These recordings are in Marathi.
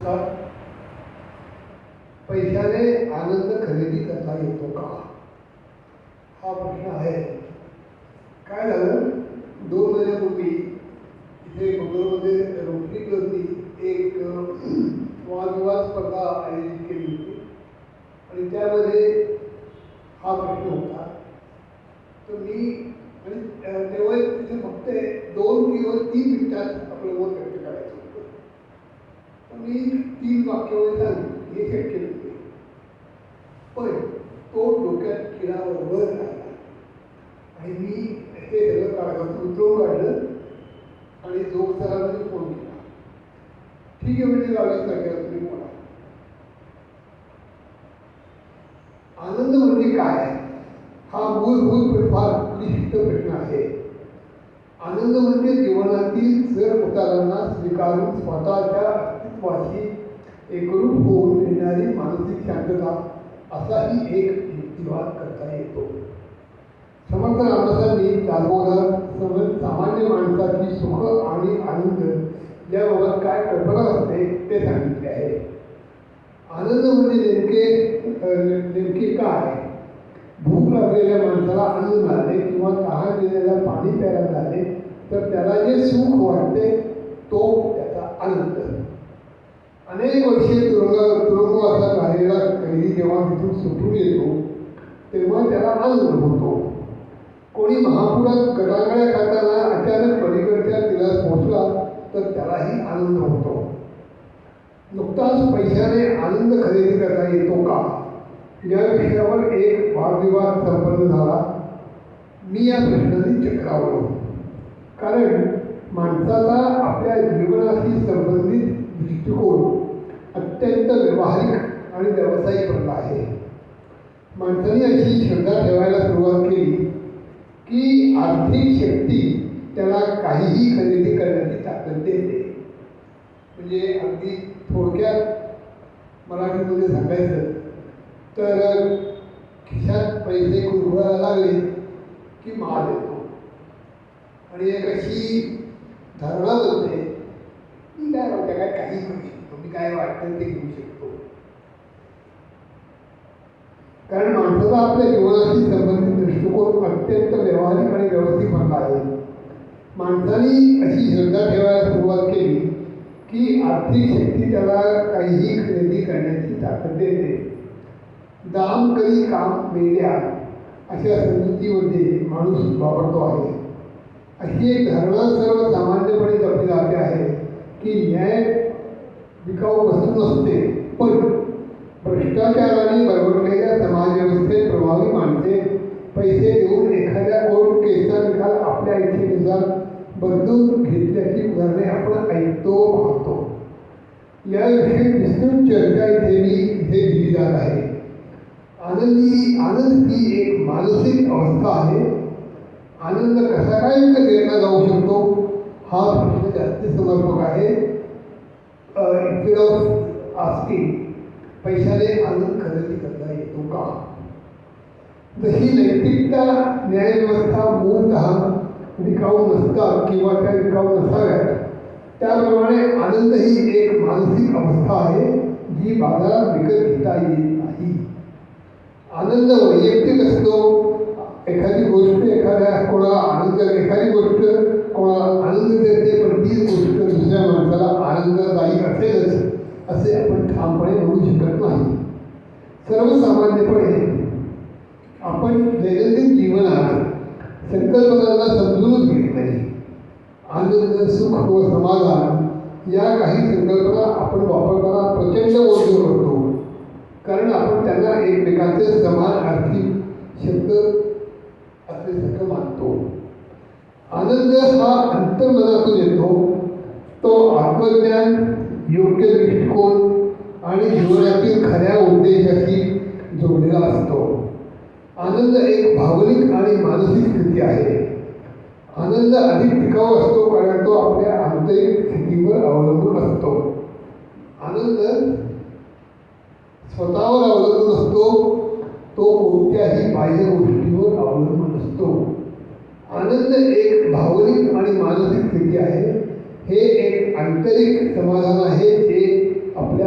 नमस्कार. पैशाने आनंद खरेदी करता येतो का, हा प्रश्न आहे. काय झालं, 2 महिन्यापूर्वी इथे बंगलोरमध्ये रोटरी क्लबनी एक वादविवाद स्पर्धा आयोजित केली होती आणि त्यामध्ये हा प्रश्न होता. तर मी आणि तेव्हा तिथे फक्त 2 किंवा 3 मिनिटात आपलं मत व्यक्त करायचं होतं. तर मी 3 वाक्यामध्ये सांगितलं, हे शक्य नव्हते. पण तो डोक्यात किडावर राहिला आणि मी हे सगळं कागदातून उतरवून काढलं आणि जोग सरांनी फोन केला. ठीक आहे म्हणजे लावायचं लागेल तुम्ही मला. आनंद म्हणजे काय, हा मूलभूत पण फार क्लिष्ट प्रश्न आहे. आनंद म्हणजे जीवनातील सर्व उतारांना स्वीकारून स्वतःच्या अस्तित्वाशी एकरूप होऊन येणारी मानसिक शांतता, असाही एक युक्तिवाद करता येतो. समर्थ रामदासांनी त्याचबरोबर सामान्य माणसाची सुख आणि आनंद याबाबत काय कल्पना असते ते सांगितले आहे. आनंद म्हणजे नेमके काय. भूक लागलेल्या माणसाला अन्न मिळाले किंवा तहान दिलेल्या पाणी प्यायला मिळाले तर त्याला जे सुख वाटते तो त्याचा आनंद. अनेक वर्षे तुरुंगवासात राहिलेला कैदी जेव्हा तिथून सुटून येतो तेव्हा त्याला आनंद होतो. कोणी महापुरात गटांगळ्या खाताना अचानक पलीकडच्या तिला पोहोचला तर त्यालाही आनंद होतो. नुकताच पैशाने आनंद खरेदी करता येतो का, या विषयावर एक वादविवाद संपन्न झाला. मी या प्रश्नाने चक्रावलो, कारण माणसाचा आपल्या जीवनाशी संबंधित दृष्टिकोन अत्यंत व्यावहारिक आणि व्यावसायिक बनला आहे. माणसाने अशी श्रद्धा ठेवायला सुरुवात केली की आर्थिक शक्ती त्याला काहीही खरेदी करण्याची ताकद देते. म्हणजे अगदी थोडक्यात मराठीमध्ये सांगायचं तर खिशात पैसे कुरघळायला लागले की माल येतो आणि एक अशी धारणा बनते की काय वाटतं, काय काही करू शकतो, मी काय वाटतं ते घेऊ शकतो. कारण माणसाचा आपल्या जीवनाशी संबंधित दृष्टिकोन अत्यंत व्यावहारिक आणि व्यवस्थित बनला आहे. माणसाने अशी श्रद्धा ठेवायला सुरुवात केली की आर्थिक शक्ती त्याला काहीही खरेदी करण्याची ताकद देते. दाम करी काम मेल्या अशा समजुतीमध्ये माणूस वापरतो आहे. अशी एक धारणा सर्वसामान्यपणे जपली जाते आहे की न्याय विकाऊ वस्तू नसते, पण भ्रष्टाचाराने बरबरलेल्या समाजव्यवस्थेत प्रभावी माणसे पैसे देऊन एखाद्या कोर्ट केसचा निकाल आपल्या इच्छेनुसार बदलून घेतल्याची उदाहरणे आपण ऐकतो पाहतो. याविषयी विस्तृत चर्चा इथे दिली जात आहे. आनंद ही एक मानसिक अवस्था आहे. आनंद कसा काय घेतला जाऊ शकतो, हा प्रश्न जास्त समर्पक आहे. इंस्टेड ऑफ आस्किंग पैशाने आनंद खरेदी करता येतो का. जशी नैतिकता न्यायव्यवस्था मूलतः विकाऊ नसतात किंवा त्या विकाऊ नसाव्यात, त्याप्रमाणे आनंद ही एक मानसिक अवस्था आहे जी बाजारात विकत घेता येत नाही. आनंद वैयक्तिक असतो. एखादी गोष्ट एखादी गोष्ट कोणाला आनंद देते, पण तीच गोष्ट दुसऱ्या माणसाला आनंददायी असेलच असे आपण ठामपणे म्हणू शकत नाही. सर्वसामान्यपणे आपण दैनंदिन जीवनात संकल्पनांना समजूनच घेत नाही. आनंद, सुख व समाधान या काही संकल्पना आपण वापरताना प्रचंड ओझ करतो, कारण आपण त्यांना एकमेकांचे समान आर्थिक शब्द असल्यासारखं मानतो. आनंद हा अंतर्मनातून येतो. तो आत्मज्ञान, योग्य दृष्टिकोन आणि जीवनातील खऱ्या उद्देशाशी जोडलेला असतो. आनंद एक भावनिक आणि मानसिक स्थिती आहे. आनंद अधिक टिकाऊ असतो कारण तो आपल्या आंतरिक स्थितीवर अवलंबून असतो. आनंद स्वतःवर अवलंबून असतो, तो कोणत्याही बाह्य गोष्टीवर अवलंबून नसतो. आनंद एक भावनिक आणि मानसिक स्थिती आहे. हे एक आंतरिक समाधान आहे जे आपल्या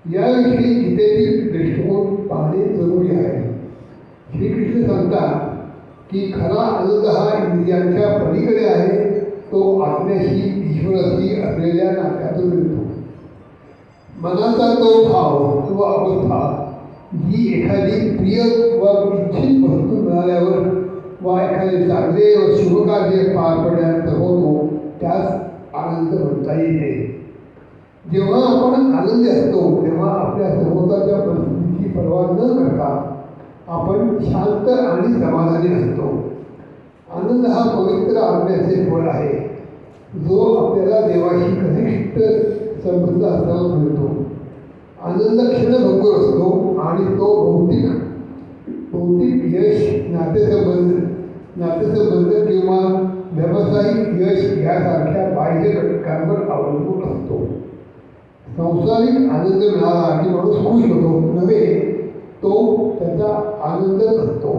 याविषयी गीतेतील दृष्टिकोन पाहणे जरुरी आहे. श्रीकृष्ण सांगतात की खरा आनंद हा इंद्रियांच्या पलीकडे आहे. तो आत्म्याशी ईश्वराशी असलेल्या नात्यातून मिळतो. मनाचा तो भाव किंवा अवस्था जी एखादी प्रिय व इच्छित वस्तू मिळाल्यावर वा एखादे चांगले व शुभकार्य पार पडल्यानंतर होतो त्यास आनंद म्हणता येते. जेव्हा आपण आनंदी असतो तेव्हा आपल्या सभोवताच्या परिस्थितीची पर्वा न करता आपण शांत आणि समाधानी असतो. आनंद हा पवित्र आत्म्याचे फळ आहे जो आपल्याला देवाशी घनिष्ठ संबंध असताना मिळतो. आनंद क्षणभंगूर असतो आणि तो भौतिक यश, नातेसंबंध किंवा व्यावसायिक यश यासारख्या बाह्य घटकांवर अवलंबून असतो. संसारिक आनंद मिळाला की माणूस खुश होतो नव्हे, तो त्याचा आनंदच असतो.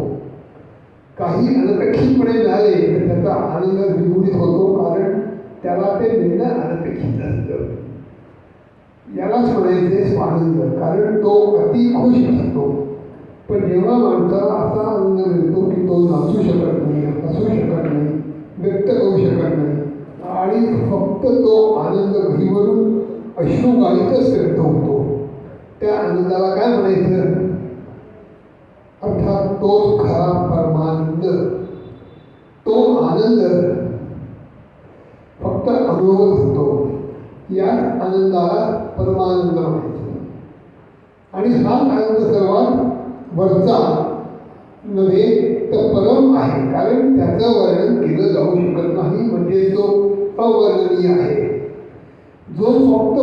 काही अनपेक्षितपणे मिळाले तर त्याचा आनंद द्विगुणित होतो, कारण त्याला ते मिळणं अनपेक्षित असतं. यालाच म्हणायचे स्वानंद, कारण तो अति खुश असतो. पण जेव्हा माणसाला असा आनंद मिळतो की तो नाचू शकत नाही, हसू शकत नाही, व्यक्त करू शकत नाही आणि फक्त तो आनंद घरीवरून अश्रू गाळीतच व्यक्त होतो, त्या आनंदाला काय म्हणायचं? अर्थात तोच खरा परमानंद. तो आनंद फक्त अनुभव असतो. या आनंदाला परमानंद म्हणायचं. आणि हा आनंद सर्वात वरचा नव्हे तर परम आहे, कारण त्याचं वर्णन केलं जाऊ शकत नाही, म्हणजे तो अवर्णनीय आहे. जो फक्त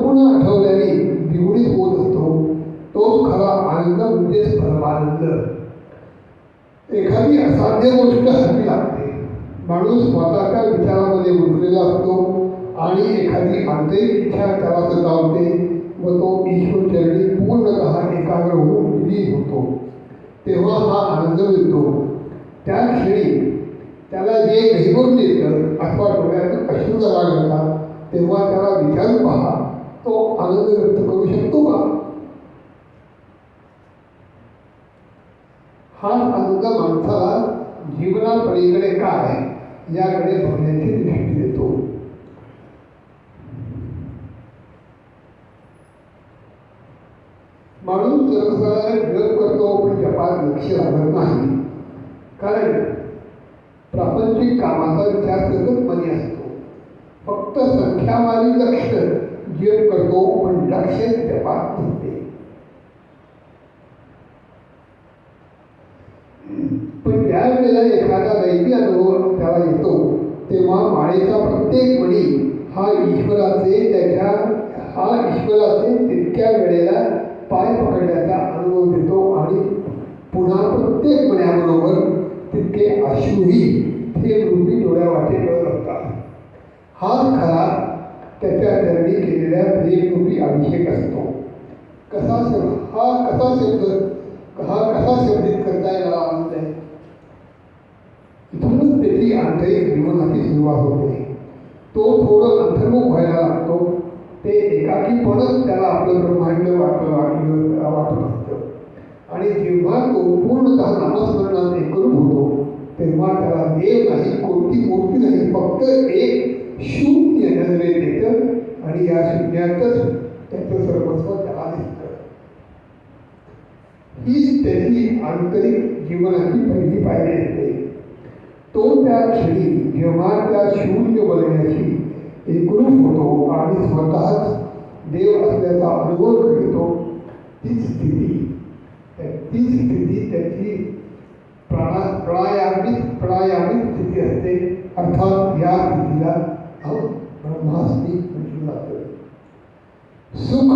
पुन्हा आठवल्याने द्विगुणित होत असतो तोच खरा आनंद, म्हणजेच परमानंद. एखादी असाध्य गोष्ट हवी लागते. माणूस स्वतःच्या विचारामध्ये गुंतलेला असतो आणि एखादी आंतरिक इच्छा त्याला सतावते व तो ईश्वरचरणी पूर्णतः एकाग्र होऊन विलीन होतो. तेव्हा हा आनंद मिळतो. त्या क्षणी त्याला जे गहिवरून येतं अथवा डोळ्यातून अश्रू लागतात तेव्हा त्याला विचारून पहा, तो आनंद व्यक्त करू शकतो का? हा आनंद माणसाला जीवनापलीकडे काय याकडे बघण्याची दृष्टी देतो. माणूस जगसाला जग करतो पण जपात लक्ष लागत नाही, कारण प्रापंचिक कामाचा विचार सतत मनी असतो. फक्त संख्यावारी लक्ष जप करतो पण लक्ष जपात नसते. पण ज्या वेळेला एखादा दैवी अनुभव त्याला येतो तेव्हा माळेचा प्रत्येक मणी हा ईश्वराचे तितक्या वेळेला पाय पकडण्याचा अनुभव देतो आणि पुन्हा प्रत्येक मण्याबरोबर तितके अश्रूही ते रूपी डोळ्यावाटे कळत असतात. हाच खरा त्याच्या चरणी केलेल्या प्रेमरूपी अभिषेक असतो. कसा शब्दित करता येणारा आनंद आहे. इथूनच त्याची आंतरिक जीवनाची सुरुवात होते. तो थोडं अंतर्मुख व्हायला लागतो. ते एकाकीपणच त्याला आपलं ब्रह्मांड वाटत असतं. आणि जेव्हा तो पूर्णतः नामस्मरणात एकरूप होतो तेव्हा त्याला देव नाही, कोणती मूर्ती नाही, फक्त एक शून्य नजरेत येतं आणि या शून्यातच त्याचं सर्वस्व त्याला दिसतं. हीच त्याची आंतरिक जीवनाची पहिली पायरी असते. तो त्या क्षणी जेव्हा त्या शून्य बनण्याशी एकरूप होतो आणि स्वतःच देव असल्याचा अनुभव घेतो, तीच स्थिती त्याची प्राणायामिक स्थिती असते. अर्थात या स्थितीला ब्रह्मास्मी म्हटलं जातं. सुख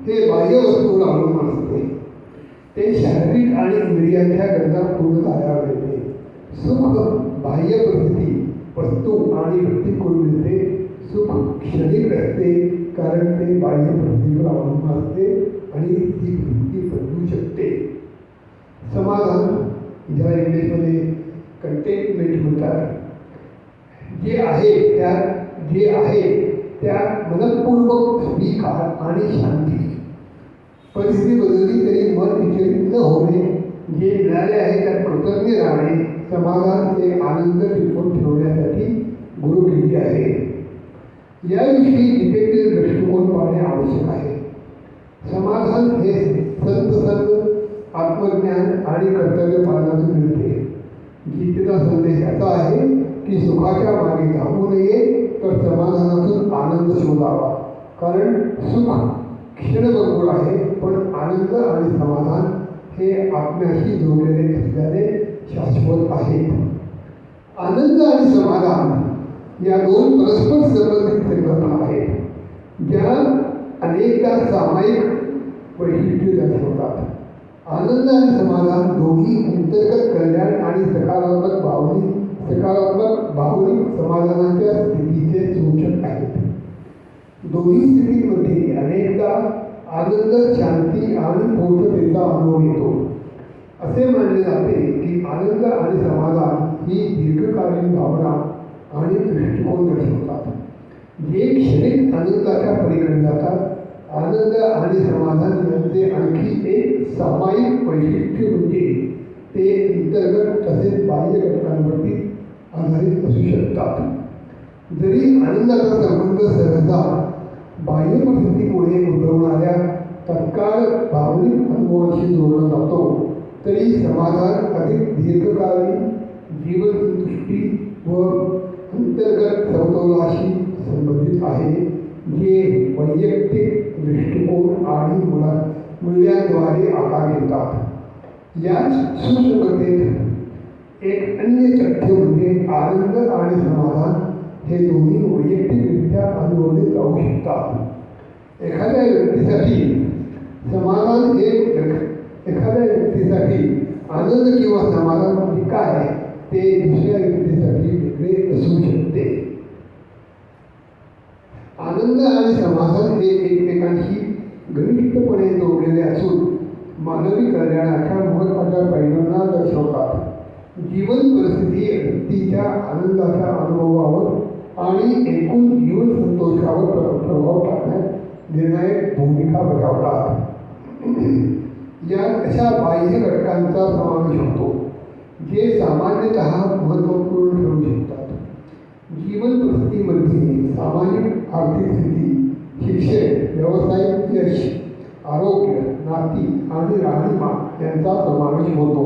हे बाह्य वस्तूवर अवलंबून असते. ते शारीरिक आणि इंद्रियांच्या गरजा पूर्ण झाल्यावर येते. सुख बाह्य परिस्थिती, वस्तू आणि व्यक्तीकडून मिळते. सुख क्षणिक असते, कारण ते बाह्य परिस्थितीवर अवलंबून असते आणि ती परिस्थिती बदलू शकते. समाधान, ज्याला इंग्लिशमध्ये कंटेंटमेंट म्हणतात, जे आहे त्या मनपूर्वक स्वीकार आणि शांती परिस्थिती बदलली तरी मन विचलित न होणे, जे मिळाले आहे त्यात कृतज्ञ राहणे, समाधान हे आनंद टिकवून ठेवण्यासाठी गुरुकिल्ली आहे. याविषयी गीतेतील दृष्टिकोन पाहणे आवश्यक आहे. समाधान हे संत आत्मज्ञान आणि कर्तव्य पालनातून मिळते. गीतेचा संदेश असा आहे की सुखाच्या मागे धावू नये, तर समाधानातून आनंद शोधावा. कारण सुख क्षणभंगुर आहे, पण आनंद आणि समाधान हे आत्म्याशी जोडलेले असल्याने शाश्वत आहेत. आनंद आणि समाधान या दोन परस्पर संबंधित संकल्पना आहेत, ज्या अनेकदा सामायिक वैशिष्ट्ये दर्शवतात. आनंद आणि समाधान दोन्ही अंतर्गत कल्याण आणि सकारात्मक भावनिक समाधानाच्या स्थितीचे सूचक आहेत. दोन्ही स्थितींमध्ये अनेकदा आनंद, शांती आणि पूर्णतेचा अनुभव येतो. असे मानले जाते की आनंद आणि समाधान ही दीर्घकालीन भावना आणि दृष्टिकोन दर्शवतात, जे क्षणिक आनंदाच्या पलीकडे जातात. आनंद आणि समाधान यांचे आणखी एक सामायिक वैशिष्ट्य म्हणजे ते अंतर्गत तसेच बाह्य घटकांवरती आधारित असू शकतात. जरी आनंदाचा संबंध सहसा बाह्य परिस्थितीमुळे उद्भवणाऱ्या तत्काळ भावनिक अनुभवाशी जोडला जातो, तरी समाधान अधिक दीर्घकालीन जीवनसंतुष्टी व अंतर्गत समतोलाशी संबंधित आहे, जे वैयक्तिक दृष्टिकोन आणि मूल्यांद्वारे आकार घेतात. याच सुसंगततेत एक अन्य तथ्य म्हणजे आनंद आणि समाधान हे दोन्ही वैयक्तिकरित्या अनुभवले जाऊ शकतात. एखाद्या व्यक्तीसाठी आनंद किंवा समाधान म्हणजे काय ते दुसऱ्या व्यक्तीसाठी वेगळे असू शकते. आनंद आणि समाधान हे एकमेकांशी घनिष्ठपणे जोडलेले असून मानवी कल्याणाच्या महत्त्वाच्या पैलूंना दर्शवतात. जीवन परिस्थिती व्यक्तीच्या आनंदाच्या अनुभवावर आणि एकूण जीवन संतोषावर प्रभाव टाकण्यात निर्णायक भूमिका बजावतात. यात अशा बाह्य घटकांचा समावेश होतो, जे सामान्यतः महत्त्वपूर्ण ठरू शकतात. जीवन परिस्थितीमध्ये सामाजिक आर्थिक स्थिती, शिक्षण, व्यावसायिक यश, आरोग्य, नाती आणि राहणीमान यांचा समावेश होतो.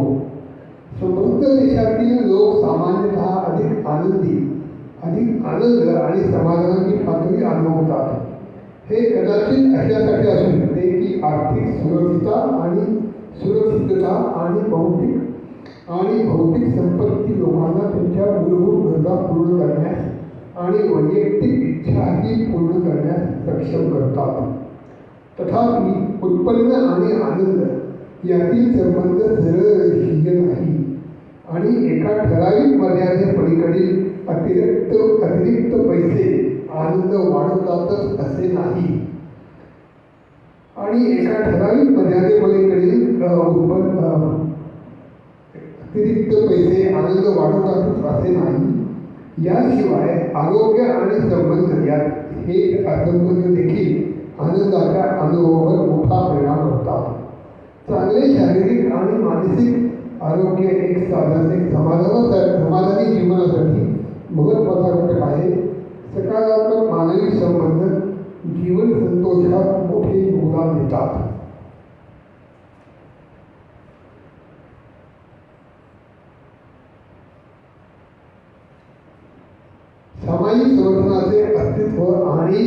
समृद्ध देशातील लोक सामान्यतः अधिक आनंद आणि समाधानाची पातळी अनुभवतात. हे कदाचित अशासाठी असू शकते की आर्थिक सुरक्षितता आणि भौतिक संपत्ती लोकांना त्यांच्या मूलभूत गरजा पूर्ण करण्यास आणि वैयक्तिक इच्छाही पूर्ण करण्यास सक्षम करतात. तथापि उत्पन्न आणि आनंद यातील संबंध सरळ रेषीय नाही आणि एका ठराविक मर्यादेपलीकडील अतिरिक्त पैसे आनंद वाढवतातच असे नाही, आणि एका ठराविक मर्यादेपलीकडील अतिरिक्त पैसे आनंद वाढवतातच असे नाही. याशिवाय आरोग्य आणि संबंध यात हे असंबंध देखील आनंदाच्या अनुभवावर मोठा परिणाम करतात. चांगले शारीरिक आणि मानसिक आरोग्य एक समाधानी जीवनासाठी महत्त्वाचा घटक आहे. सकारात्मक मानवी संबंध जीवन संतोषात मोठे योगदान देतात. सामाजिक समर्थनाचे अस्तित्व आणि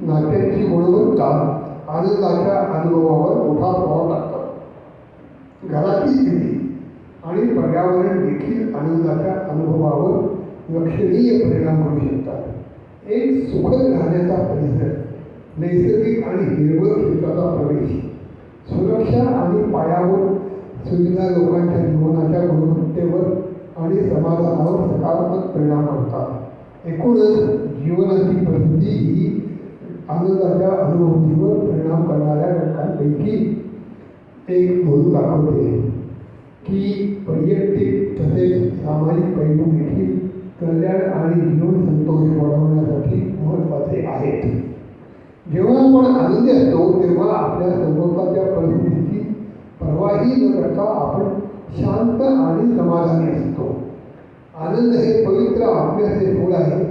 नात्यांची गुणवत्ता आनंदाच्या अनुभवावर मोठा प्रभाव टाकतात. घराची स्थिती आणि पर्यावरण देखील आनंदाच्या अनुभवावर लक्षणीय परिणाम करू शकतात. एक सुखद राहण्याचा परिसर, नैसर्गिक आणि हिरवळ क्षेत्राचा प्रवेश, सुरक्षा आणि पायाभूत सुविधा लोकांच्या जीवनाच्या गुणवत्तेवर आणि समाधानावर सकारात्मक परिणाम करतात. एकूणच जीवनाची परिस्थिती ही आनंदाच्या अनुभूतीवर परिणाम करणाऱ्या घटकांपैकी एक म्हणून दाखवते की वैयक्तिक तसेच सामाजिक पैलू देखील कल्याण आणि जीवन संतोष वाढवण्यासाठी महत्त्वाचे आहेत. जेव्हा आपण आनंदी असतो तेव्हा आपल्या सभोवताच्या परिस्थितीची पर्वाही न करता आपण शांत आणि समाधानी असतो. आनंद हे पवित्र आत्म्याचे फूल आहे.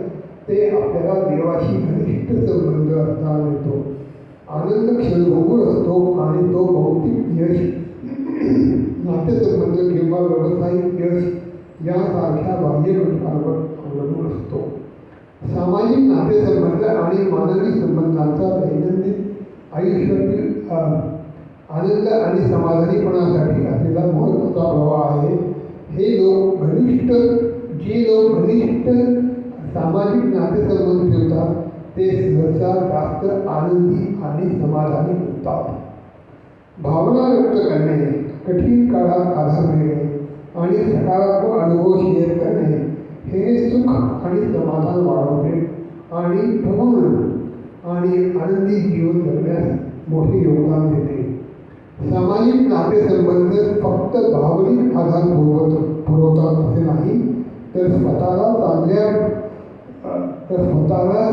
ते आपल्याला देवाशी घनिष्ठ संबंध असताना मिळतो. आनंद क्षणभंगूर असतो आणि तो भौतिक यश, नातेसंबंध किंवा व्यावसायिक यश यासारख्या बाह्य घटकांवर अवलंबून असतो. सामाजिक नातेसंबंध आणि मानवी संबंधांचा दैनंदिन आयुष्यातील आनंद आणि समाधानीपणासाठी असलेला महत्त्वाचा प्रवाह आहे. जे लोक घनिष्ठ सामाजिक नातेसंबंध ठेवतात ते सहसा जास्त आनंदी आणि समाधानी होतात. भावना व्यक्त करणे, कठीण काळात आधार देणे आणि सकारात्मक अनुभव शेअर करणे हे सुख आणि समाधान वाढवते आणि पूर्ण आणि आनंदी जीवन जगण्यास मोठे योगदान देते. सामाजिक नातेसंबंध फक्त भावनिक आधार पुरवतात असे नाही, तर स्वतःला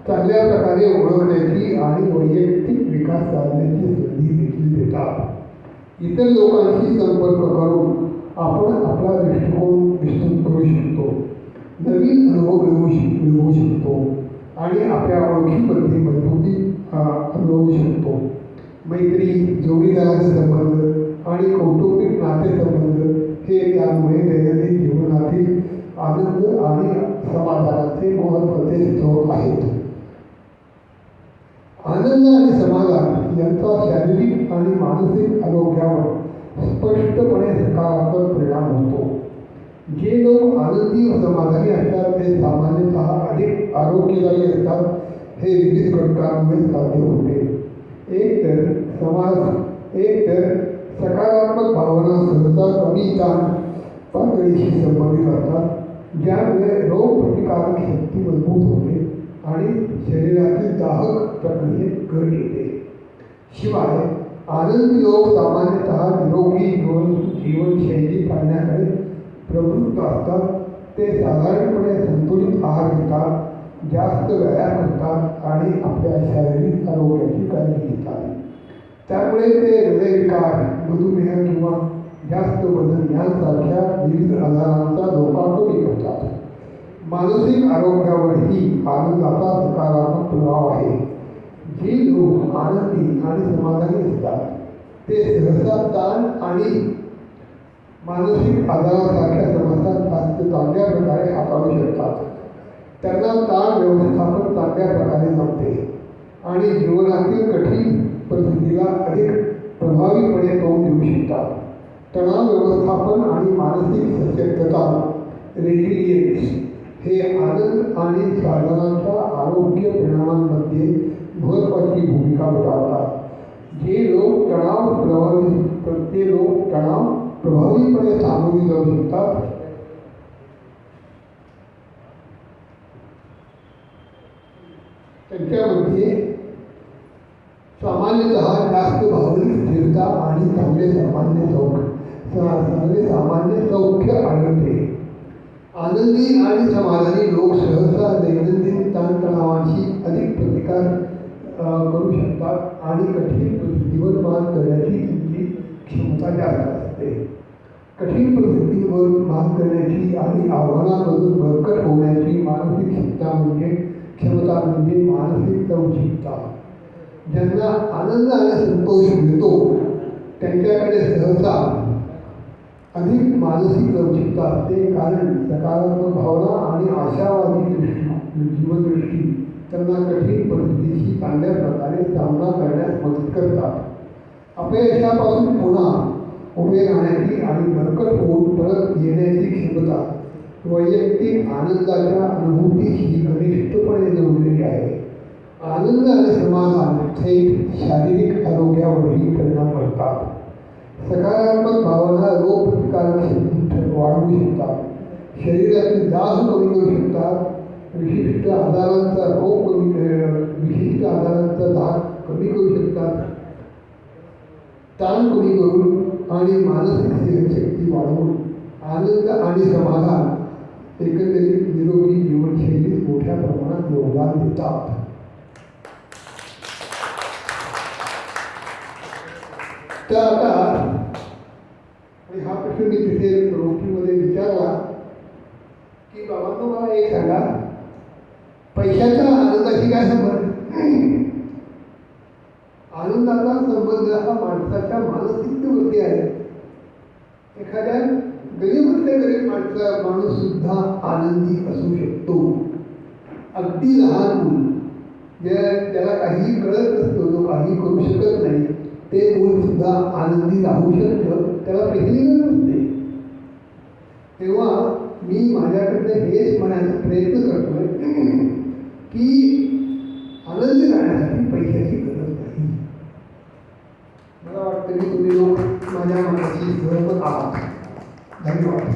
चांगल्या प्रकारे ओळखण्याची आणि वैयक्तिक विकास साधण्याची संधी देखील देतात. इतर लोकांशी संपर्क करून आपण आपला दृष्टिकोन विस्तृत करू शकतो, नवीन अनुभव मिळवू शकतो आणि आपल्या ओळखीमध्ये मजबूती अनुभवू शकतो. मैत्री, जोडीदाराचे संबंध आणि कौटुंबिक नातेसंबंध हे त्यामुळे दैनंदिन जीवनातील आनंद आणि समाधानाचे महत्त्वाचे स्रोत आहेत. आनंद आणि समाधान यांचा शारीरिक आणि मानसिक आरोग्यावर स्पष्टपणे सकारात्मक परिणाम होतो. जे लोक आनंदी व समाधानी असतात ते सामान्यतः अधिक आरोग्यदायी असतात. हे विविध घटकांमुळे साध्य होते. एक तर सकारात्मक भावना सहसा कमी ताण पातळीशी संबंधित असतात, ज्यामुळे रोगप्रतिकारक शक्ती मजबूत होते आणि शरीरातील दाहक प्रक्रियेत घट येते. शिवाय आनंदी लोक सामान्यतः निरोगी जीवनशैली पाळण्याकडे प्रवृत्त असतात. ते साधारणपणे संतुलित आहार घेतात, जास्त व्यायाम करतात आणि आपल्या शारीरिक आरोग्याची काळजी घेतात. त्यामुळे ते हृदयविकार, मधुमेह किंवा जास्त वजन यांसारख्या विविध आजारांचा धोका कमी करतात. मानसिक आरोग्यावरही आनंदाचा सकारात्मक प्रभाव आहे. जे लोक आनंदी आणि समाधानी असतात ते सहसा ताण आणि मानसिक आजारासारख्या समस्या जास्त चांगल्या प्रकारे हाताळू शकतात. त्यांना ताण व्यवस्थापन चांगल्या प्रकारे जमते आणि जीवनातील कठीण परिस्थितीला अधिक प्रभावीपणे तोंड देऊ शकतात. तणाव व्यवस्थापन आणि मानसिक सशक्तता रेजिलियन्स हे आनंद आणि साधनाच्या आरोग्य परिणामांमध्ये महत्त्वाची भूमिका बजावतात. जे लोक तणाव प्रभावीपणे सामोरे जाऊ शकतात त्यांच्यामध्ये सामान्यतः जास्त भावनिक स्थिरता आणि चांगले सामान्य सौख्य आढळते. आनंदी आणि समाधानी लोक सहसा दैनंदिन ताणतणावांशी अधिक प्रतिकार करू शकतात आणि कठीण परिस्थितीवर मात करण्याची त्यांची क्षमता जास्त असते. कठीण परिस्थितीवर मात करण्याची आणि आव्हानांमधून बळकट होण्याची क्षमता म्हणजे मानसिक लवचिकता. ज्यांना आनंद आणि संतोष मिळतो त्यांच्याकडे सहसा अधिक मानसिक लवचिकता असते, कारण सकारात्मक भावना आणि आशावादी जीवनदृष्टी त्यांना कठीण परिस्थितीशी चांगल्या प्रकारे सामना करण्यास मदत करतात. अपयशापासून पुन्हा उभे राहण्याची आणि बळकट होऊन परत येण्याची क्षमता वैयक्तिक आनंदाच्या अनुभूतीशी घनिष्ठपणे जोडलेली आहे. आनंद आणि समाधान थेट शारीरिक आरोग्यावरही परिणाम करतात. सकारात्मक भावना रोगप्रतिकारक शक्ती वाढवू शकतात, शरीरातील दाह कमी करू शकतात, विशिष्ट आजारांचा दाह कमी करू शकतात, ताण कमी करून आणि मानसिक शक्ती वाढवून आनंद आणि समाधान एकंदरीत निरोगी जीवनशैलीत मोठ्या प्रमाणात योगदान देतात. तर आता आणि हा प्रश्न मी तिथे रोखीमध्ये विचारला की बाबांनो मला एक सांगा, पैशाचा आनंदाशी काय संबंध? आनंदाचा संबंध हा माणसाच्या मानसिकतेवरती आहे. एखाद्या गरीबातल्या गरीब माणूस सुद्धा आनंदी असू शकतो. अगदी लहान मूल ज्याला काही कळत नसतो, जो काही करू शकत नाही, ते मूल सुद्धा आनंदी राहू शकतं. त्याला पहिली गरज नसते. तेव्हा मी माझ्याकडनं हेच म्हणायचा प्रयत्न करतोय की आनंदी राहण्यासाठी पैशाची गरज नाही. मला वाटतं की तुम्ही लोक माझ्या मनाची सहमत आहात. धन्यवाद.